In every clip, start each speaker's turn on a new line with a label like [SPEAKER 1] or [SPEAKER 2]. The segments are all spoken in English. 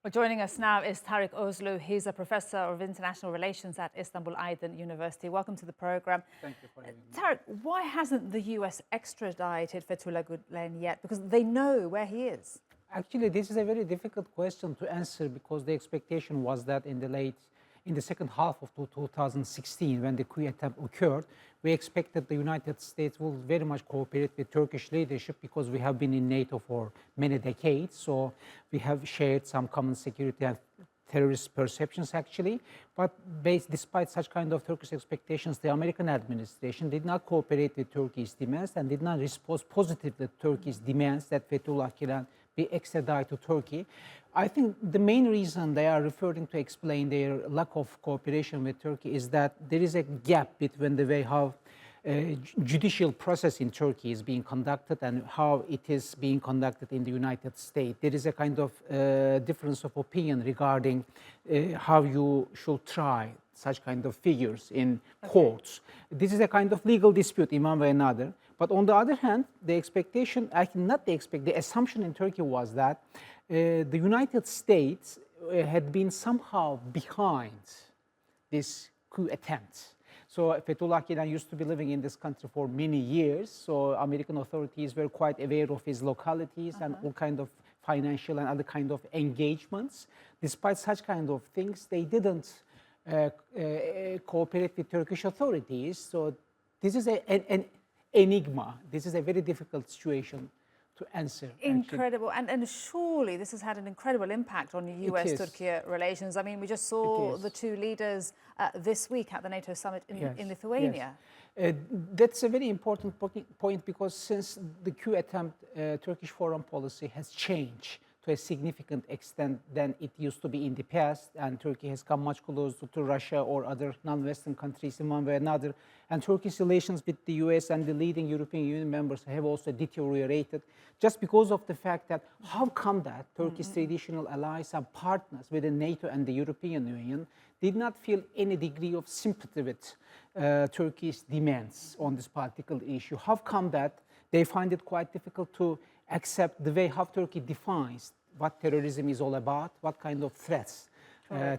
[SPEAKER 1] Well, joining us now is Tarik Oguzlu. He's a professor of international relations at Istanbul Aydin University. Welcome to the program.
[SPEAKER 2] Thank you for having me.
[SPEAKER 1] Tarik, why hasn't the US extradited Fethullah Gulen yet? Because they know where he is.
[SPEAKER 2] Actually, this is a very difficult question to answer because the expectation was that in the second half of 2016, when the coup attempt occurred, we expected the United States will very much cooperate with Turkish leadership because we have been in NATO for many decades. So we have shared some common security and terrorist perceptions actually. But despite such kind of Turkish expectations, the American administration did not cooperate with Turkey's demands and did not respond positively to Turkey's demands that Fethullah Gulen be extradited to Turkey. I think the main reason they are referring to explain their lack of cooperation with Turkey is that there is a gap between the way how judicial process in Turkey is being conducted and how it is being conducted in the United States. There is a kind of difference of opinion regarding how you should try such kind of figures in courts. This is a kind of legal dispute in one way or another. But on the other hand, the expectation, the assumption in Turkey was that the United States had been somehow behind this coup attempt. So Fethullah Gulen used to be living in this country for many years. So American authorities were quite aware of his localities and all kind of financial and other kind of engagements. Despite such kind of things, they didn't cooperate with Turkish authorities. So this is an enigma. This is a very difficult situation to answer.
[SPEAKER 1] Incredible. And surely this has had an incredible impact on US-Turkiye relations. I mean, we just saw the two leaders this week at the NATO summit in Lithuania.
[SPEAKER 2] Yes. That's a very important point because since the coup attempt, Turkish foreign policy has changed to a significant extent than it used to be in the past, and Turkey has come much closer to Russia or other non-Western countries in one way or another. And Turkey's relations with the US and the leading European Union members have also deteriorated just because of the fact that how come that Turkey's traditional allies and partners within NATO and the European Union did not feel any degree of sympathy with Turkey's demands on this particular issue? How come that they find it quite difficult to accept the way how Turkey defines what terrorism is all about, what kind of threats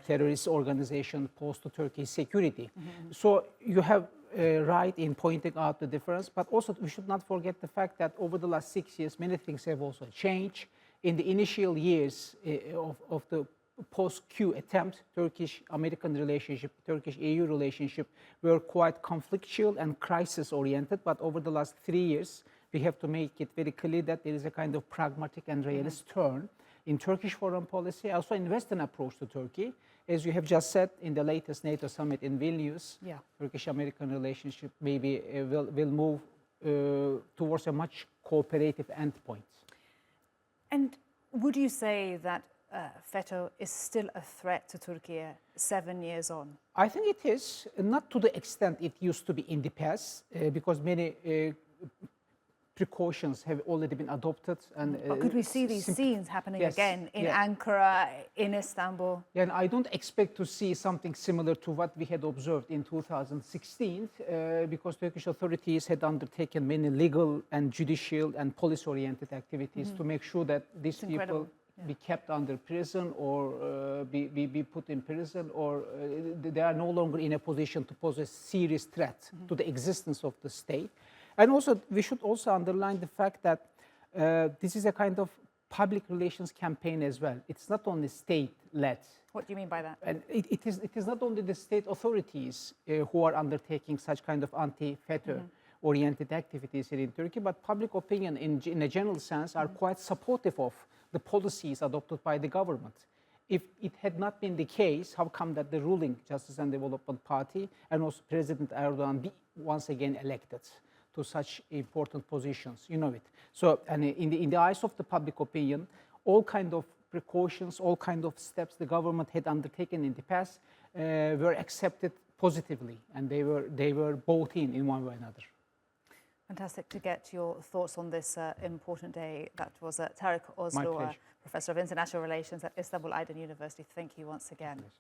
[SPEAKER 2] terrorist organizations pose to Turkey's security. So you have right in pointing out the difference, but also we should not forget the fact that over the last 6 years, many things have also changed. In the initial years of the post-coup attempt, Turkish-American relationship, Turkish-EU relationship were quite conflictual and crisis-oriented, but over the last 3 years, we have to make it very clear that there is a kind of pragmatic and realist turn in Turkish foreign policy, also in Western approach to Turkey. As you have just said, in the latest NATO summit in Vilnius, Turkish-American relationship maybe will move towards a much cooperative endpoint.
[SPEAKER 1] And would you say that FETO is still a threat to Turkey 7 years on?
[SPEAKER 2] I think it is, not to the extent it used to be in the past, because many precautions have already been adopted. And
[SPEAKER 1] but could we see these scenes happening again in Ankara, in Istanbul?
[SPEAKER 2] Yeah, and I don't expect to see something similar to what we had observed in 2016, because Turkish authorities had undertaken many legal and judicial and police-oriented activities to make sure that these people be kept under prison or be put in prison, or they are no longer in a position to pose a serious threat to the existence of the state. And also, we should also underline the fact that this is a kind of public relations campaign as well. It's not only state-led.
[SPEAKER 1] What do you mean by that?
[SPEAKER 2] And it is not only the state authorities who are undertaking such kind of anti-FETO-oriented activities here in Turkey, but public opinion in a general sense are quite supportive of the policies adopted by the government. If it had not been the case, how come that the ruling Justice and Development Party and also President Erdogan be once again elected to such important positions? You know it. So, and in the eyes of the public opinion, all kind of precautions, all kind of steps the government had undertaken in the past were accepted positively, and they were bought in one way or another.
[SPEAKER 1] Fantastic to get your thoughts on this important day. That was Tarik Oguzlu, Professor of International Relations at Istanbul Aydin University. Thank you once again.
[SPEAKER 2] Yes.